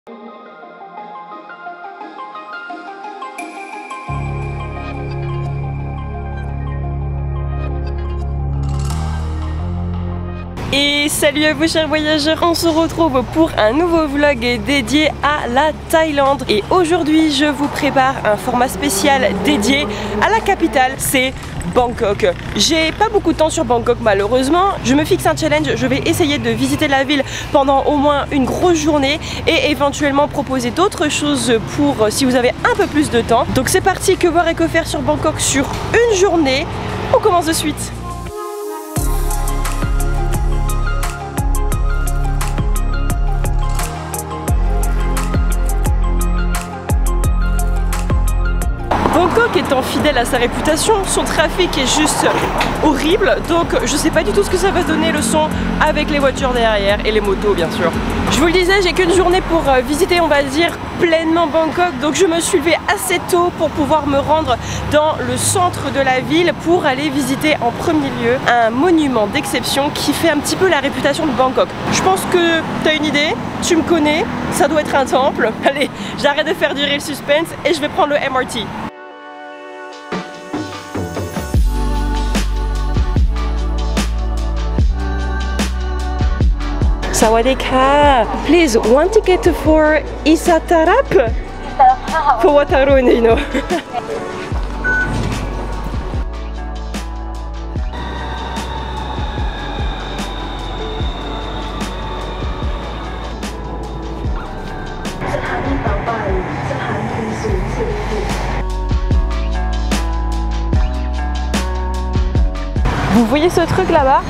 Et salut à vous chers voyageurs, on se retrouve pour un nouveau vlog dédié à la Thaïlande. Et aujourd'hui je vous prépare un format spécial dédié à la capitale, c'est Bangkok. J'ai pas beaucoup de temps sur Bangkok malheureusement, je me fixe un challenge, je vais essayer de visiter la ville pendant au moins une grosse journée et éventuellement proposer d'autres choses pour si vous avez un peu plus de temps. Donc c'est parti, que voir et que faire sur Bangkok sur une journée, on commence de suite. Bangkok étant fidèle à sa réputation, son trafic est juste horrible, donc je sais pas du tout ce que ça va donner le son avec les voitures derrière et les motos bien sûr. Je vous le disais, j'ai qu'une journée pour visiter, on va dire, pleinement Bangkok, donc je me suis levée assez tôt pour pouvoir me rendre dans le centre de la ville pour aller visiter en premier lieu un monument d'exception qui fait un petit peu la réputation de Bangkok. Je pense que t'as une idée, tu me connais, ça doit être un temple. Allez, j'arrête de faire durer le suspense et je vais prendre le MRT. Sawadee-ka. Please, one ticket for Isatarap? For Watarun, you know. Vous voyez ce truc là-bas?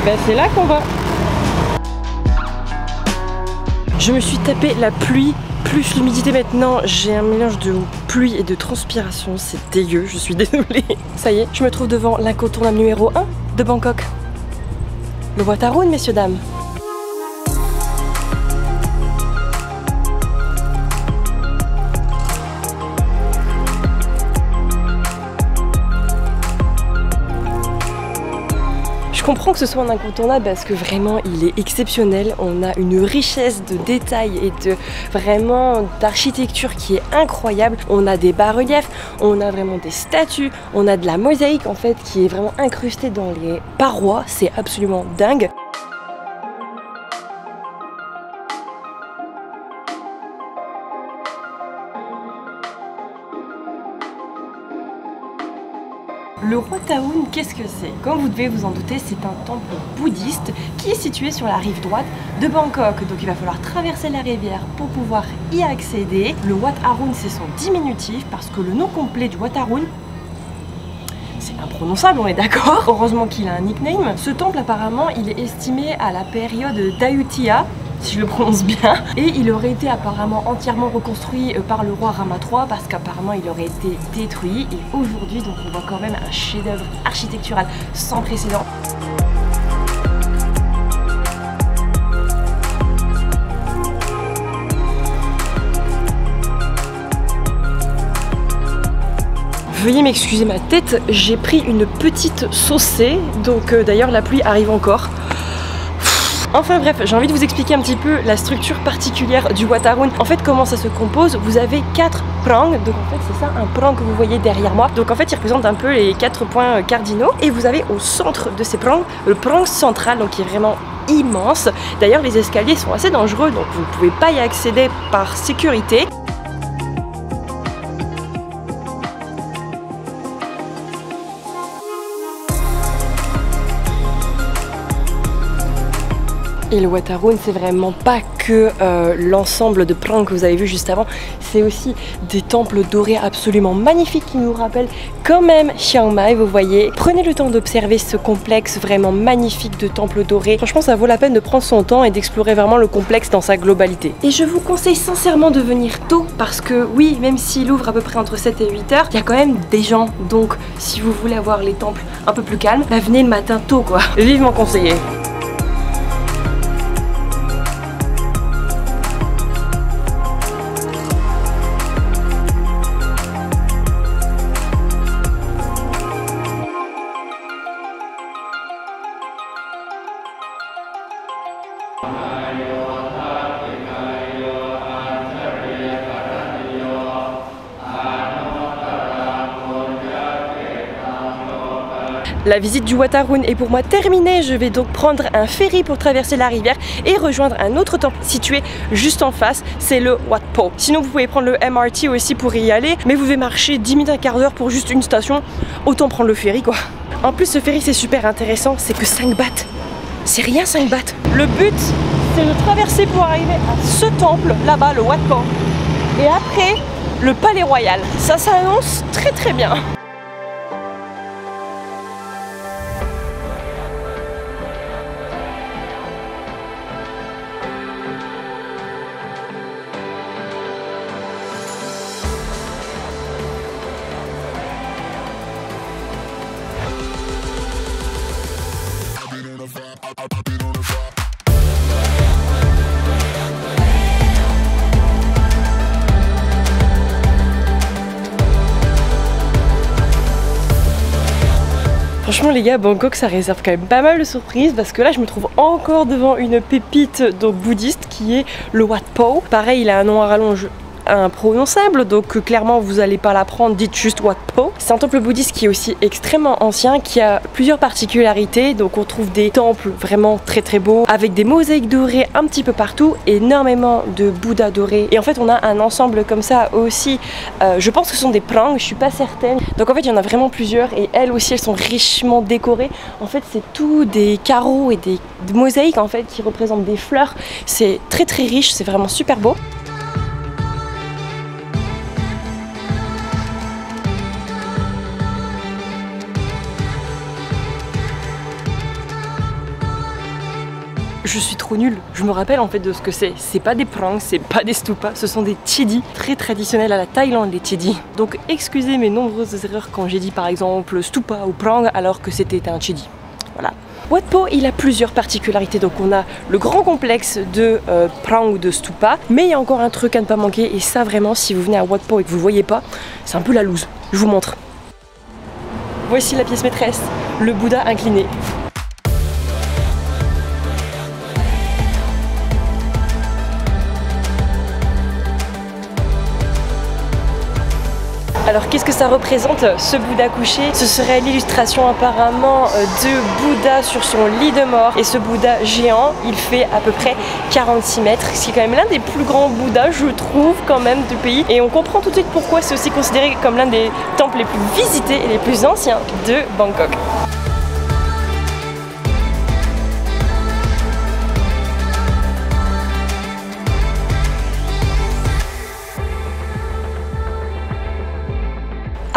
Ben c'est là qu'on va. Je me suis tapé la pluie plus l'humidité maintenant, j'ai un mélange de pluie et de transpiration, c'est dégueu, je suis désolée. Ça y est, je me trouve devant l'incontournable numéro 1 de Bangkok. Le Wat Arun, messieurs dames. Je comprends que ce soit un incontournable parce que vraiment il est exceptionnel, on a une richesse de détails et de vraiment d'architecture qui est incroyable. On a des bas-reliefs, on a vraiment des statues, on a de la mosaïque en fait qui est vraiment incrustée dans les parois, c'est absolument dingue. Le Wat Arun, qu'est-ce que c'est? Comme vous devez vous en douter, c'est un temple bouddhiste qui est situé sur la rive droite de Bangkok. Donc il va falloir traverser la rivière pour pouvoir y accéder. Le Wat Arun, c'est son diminutif parce que le nom complet du Wat Arun, c'est imprononçable, on est d'accord. Heureusement qu'il a un nickname. Ce temple apparemment, il est estimé à la période d'Ayutthaya, si je le prononce bien, et il aurait été apparemment entièrement reconstruit par le roi Rama III parce qu'apparemment il aurait été détruit, et aujourd'hui donc on voit quand même un chef-d'œuvre architectural sans précédent. Veuillez m'excuser ma tête, j'ai pris une petite saucée, donc d'ailleurs la pluie arrive encore. Enfin bref, j'ai envie de vous expliquer un petit peu la structure particulière du Wat Arun. En fait, comment ça se compose? Vous avez 4 prangs, donc en fait c'est ça, un prang que vous voyez derrière moi. Donc en fait il représente un peu les 4 points cardinaux. Et vous avez au centre de ces prangs, le prang central, donc qui est vraiment immense. D'ailleurs les escaliers sont assez dangereux, donc vous ne pouvez pas y accéder par sécurité. Et le Wat Arun, c'est vraiment pas que l'ensemble de prangs que vous avez vu juste avant, c'est aussi des temples dorés absolument magnifiques qui nous rappellent quand même Chiang Mai, vous voyez. Prenez le temps d'observer ce complexe vraiment magnifique de temples dorés. Franchement, ça vaut la peine de prendre son temps et d'explorer vraiment le complexe dans sa globalité. Et je vous conseille sincèrement de venir tôt parce que oui, même s'il ouvre à peu près entre 7 et 8 heures, il y a quand même des gens. Donc si vous voulez avoir les temples un peu plus calmes, bah venez le matin tôt quoi. Vivement conseillé. La visite du Wat Arun est pour moi terminée, je vais donc prendre un ferry pour traverser la rivière et rejoindre un autre temple situé juste en face, c'est le Wat Po. Sinon vous pouvez prendre le MRT aussi pour y aller, mais vous devez marcher 10 minutes, un quart d'heure pour juste une station, autant prendre le ferry quoi. En plus ce ferry c'est super intéressant, c'est que 5 bahts, c'est rien 5 bahts. Le but c'est de traverser pour arriver à ce temple là-bas, le Wat Po, et après le palais royal. Ça s'annonce très très bien. Franchement les gars, Bangkok ça réserve quand même pas mal de surprises parce que là je me trouve encore devant une pépite donc bouddhiste qui est le Wat Po. Pareil, il a un nom à rallonge imprononçable, donc clairement vous allez pas l'apprendre, dites juste Wat Po. C'est un temple bouddhiste qui est aussi extrêmement ancien, qui a plusieurs particularités. Donc on trouve des temples vraiment très très beaux avec des mosaïques dorées un petit peu partout, énormément de Bouddhas dorés, et en fait on a un ensemble comme ça aussi, je pense que ce sont des prangs, je suis pas certaine. Donc en fait il y en a vraiment plusieurs et elles aussi elles sont richement décorées. En fait c'est tout des carreaux et des mosaïques en fait qui représentent des fleurs, c'est très très riche, c'est vraiment super beau. Je suis trop nulle, je me rappelle en fait de ce que c'est. C'est pas des prangs, c'est pas des stupas, ce sont des chidi, très traditionnels à la Thaïlande les chidi. Donc excusez mes nombreuses erreurs quand j'ai dit par exemple stupa ou prang alors que c'était un chidi. Voilà. Wat Po il a plusieurs particularités, donc on a le grand complexe de prang ou de stupa, mais il y a encore un truc à ne pas manquer, et ça vraiment si vous venez à Wat Po et que vous le voyez pas, c'est un peu la loose. Je vous montre. Voici la pièce maîtresse, le Bouddha incliné. Alors qu'est-ce que ça représente ce Bouddha couché? Ce serait l'illustration apparemment de Bouddha sur son lit de mort, et ce Bouddha géant il fait à peu près 46 mètres, ce qui est quand même l'un des plus grands Bouddhas je trouve quand même du pays, et on comprend tout de suite pourquoi c'est aussi considéré comme l'un des temples les plus visités et les plus anciens de Bangkok.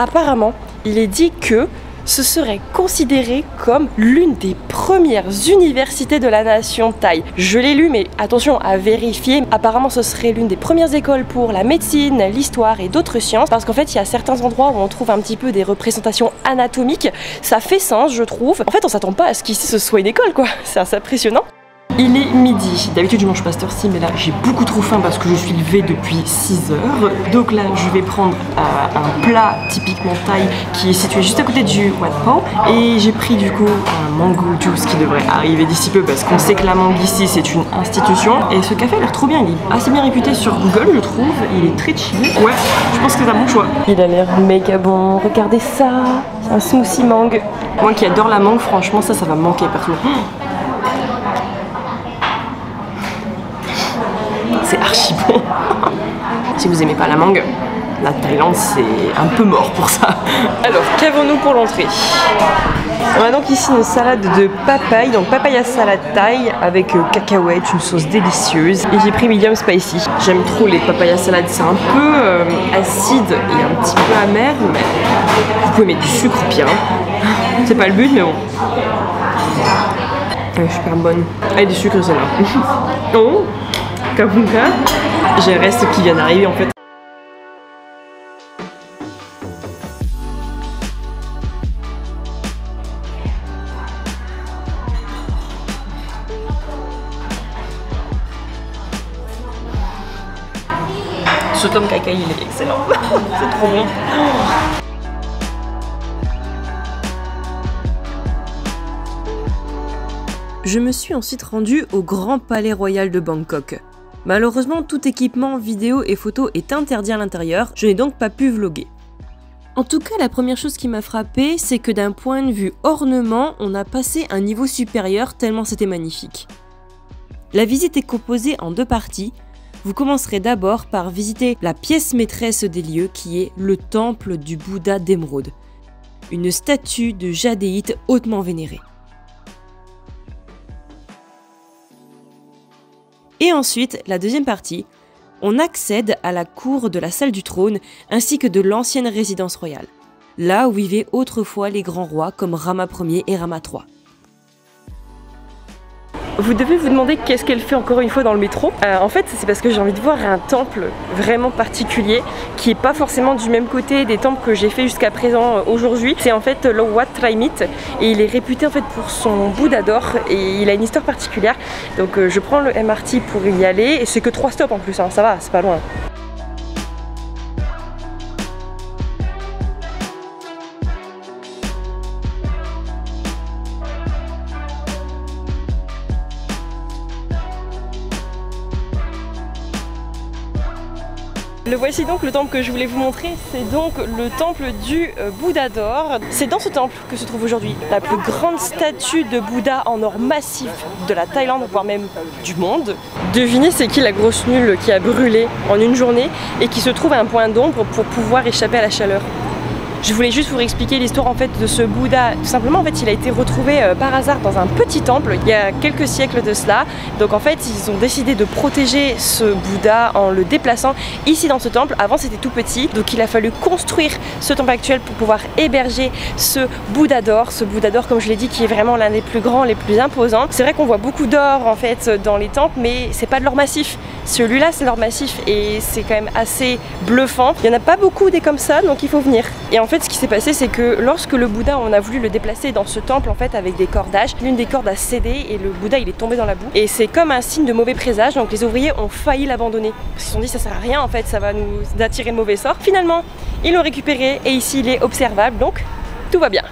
Apparemment, il est dit que ce serait considéré comme l'une des premières universités de la nation thaï. Je l'ai lu, mais attention à vérifier. Apparemment, ce serait l'une des premières écoles pour la médecine, l'histoire et d'autres sciences, parce qu'en fait, il y a certains endroits où on trouve un petit peu des représentations anatomiques. Ça fait sens, je trouve. En fait, on s'attend pas à ce qu'ici ce soit une école, quoi. C'est assez impressionnant. Il est midi, d'habitude je mange pas cette heure-ci, mais là j'ai beaucoup trop faim parce que je suis levée depuis 6 heures. Donc là je vais prendre un plat typiquement thaï qui est situé juste à côté du Wat Po, et j'ai pris du coup un mango juice qui devrait arriver d'ici peu parce qu'on sait que la mangue ici c'est une institution, et ce café a l'air trop bien, il est assez bien réputé sur Google je trouve, il est très chill. Ouais, je pense que c'est un bon choix. Il a l'air méga bon, regardez ça, c'est un smoothie mangue. Moi qui adore la mangue, franchement ça va me manquer partout. C'est archi bon. Si vous aimez pas la mangue, la Thaïlande c'est un peu mort pour ça. Alors qu'avons-nous pour l'entrée? On a donc ici une salade de papaye, donc papaya salade thaï avec cacahuètes, une sauce délicieuse, et j'ai pris medium spicy. J'aime trop les papaya salades, c'est un peu acide et un petit peu amer, mais vous pouvez mettre du sucre pire. C'est pas le but mais bon. Elle est super bonne. Elle est du sucre celle-là. Oh, Kabunka. J'ai le reste qui vient d'arriver en fait. Ce tom cacaï il est excellent. C'est trop bon. Je me suis ensuite rendue au Grand Palais Royal de Bangkok. Malheureusement, tout équipement vidéo et photo est interdit à l'intérieur, je n'ai donc pas pu vlogger. En tout cas, la première chose qui m'a frappée, c'est que d'un point de vue ornement, on a passé un niveau supérieur tellement c'était magnifique. La visite est composée en 2 parties. Vous commencerez d'abord par visiter la pièce maîtresse des lieux qui est le temple du Bouddha d'émeraude, une statue de jadéite hautement vénérée. Et ensuite, la deuxième partie, on accède à la cour de la salle du trône ainsi que de l'ancienne résidence royale, là où vivaient autrefois les grands rois comme Rama Ier et Rama III. Vous devez vous demander qu'est-ce qu'elle fait encore une fois dans le métro. En fait, c'est parce que j'ai envie de voir un temple vraiment particulier qui est pas forcément du même côté des temples que j'ai fait jusqu'à présent aujourd'hui. C'est en fait le Wat Traimit et il est réputé en fait pour son Bouddha d'or et il a une histoire particulière. Donc je prends le MRT pour y aller et c'est que 3 stops en plus, hein, ça va, c'est pas loin. Le voici donc le temple que je voulais vous montrer, c'est donc le temple du Bouddha d'or. C'est dans ce temple que se trouve aujourd'hui la plus grande statue de Bouddha en or massif de la Thaïlande, voire même du monde. Devinez c'est qui la grosse nulle qui a brûlé en une journée et qui se trouve à un point d'ombre pour pouvoir échapper à la chaleur. Je voulais juste vous expliquer l'histoire en fait de ce Bouddha. Tout simplement en fait il a été retrouvé par hasard dans un petit temple il y a quelques siècles de cela. Donc en fait ils ont décidé de protéger ce Bouddha en le déplaçant ici dans ce temple. Avant c'était tout petit donc il a fallu construire ce temple actuel pour pouvoir héberger ce Bouddha d'or. Ce Bouddha d'or comme je l'ai dit qui est vraiment l'un des plus grands, les plus imposants. C'est vrai qu'on voit beaucoup d'or en fait dans les temples mais c'est pas de l'or massif. Celui-là c'est l'or massif et c'est quand même assez bluffant. Il n'y en a pas beaucoup des comme ça donc il faut venir. Et en fait ce qui s'est passé c'est que lorsque le Bouddha on a voulu le déplacer dans ce temple en fait avec des cordages, l'une des cordes a cédé et le Bouddha il est tombé dans la boue et c'est comme un signe de mauvais présage donc les ouvriers ont failli l'abandonner. Ils se sont dit ça sert à rien en fait, ça va nous attirer le mauvais sort. Finalement ils l'ont récupéré et ici il est observable donc tout va bien.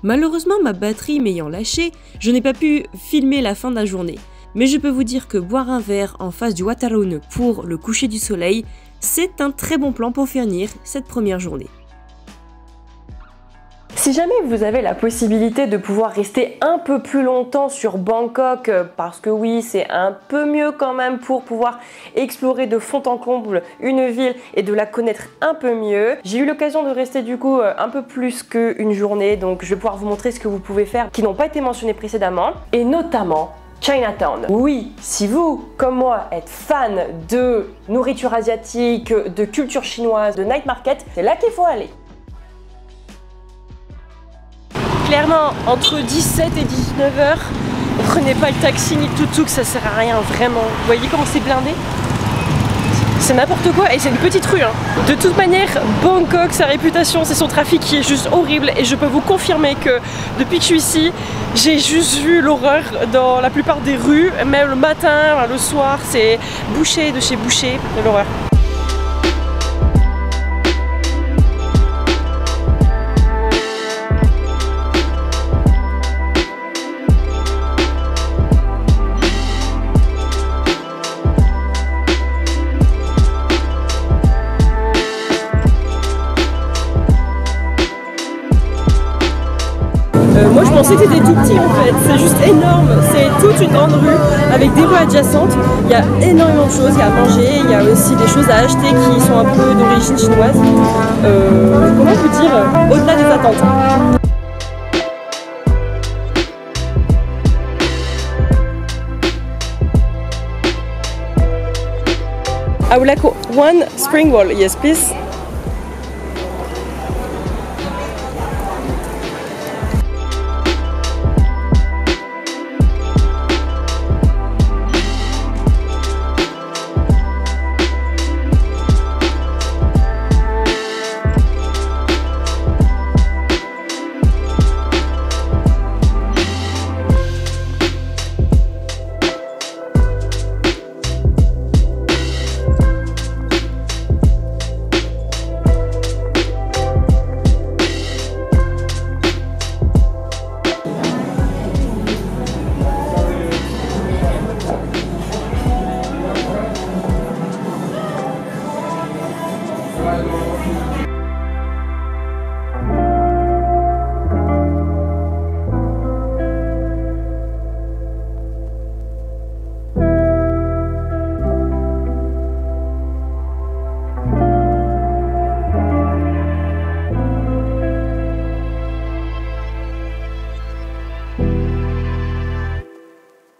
Malheureusement, ma batterie m'ayant lâché, je n'ai pas pu filmer la fin de la journée. Mais je peux vous dire que boire un verre en face du Wat Arun pour le coucher du soleil, c'est un très bon plan pour finir cette première journée. Si jamais vous avez la possibilité de pouvoir rester un peu plus longtemps sur Bangkok, parce que oui, c'est un peu mieux quand même pour pouvoir explorer de fond en comble une ville et de la connaître un peu mieux. J'ai eu l'occasion de rester du coup un peu plus qu'une journée, donc je vais pouvoir vous montrer ce que vous pouvez faire qui n'ont pas été mentionnés précédemment, et notamment Chinatown. Oui, si vous, comme moi, êtes fan de nourriture asiatique, de culture chinoise, de night market, c'est là qu'il faut aller. Clairement, entre 17 et 19h, prenez pas le taxi ni le tuk-tuk, ça sert à rien, vraiment. Vous voyez comment c'est blindé? C'est n'importe quoi et c'est une petite rue. Hein. De toute manière, Bangkok, sa réputation, c'est son trafic qui est juste horrible et je peux vous confirmer que depuis que je suis ici, j'ai juste vu l'horreur dans la plupart des rues, même le matin, le soir, c'est bouché de chez bouché, de l'horreur. Moi je pensais que c'était tout petit en fait, c'est juste énorme, c'est toute une grande rue avec des rues adjacentes, il y a énormément de choses, il y a à manger, il y a aussi des choses à acheter qui sont un peu d'origine chinoise, comment vous dire, au-delà des attentes. I would like one spring roll, yes please.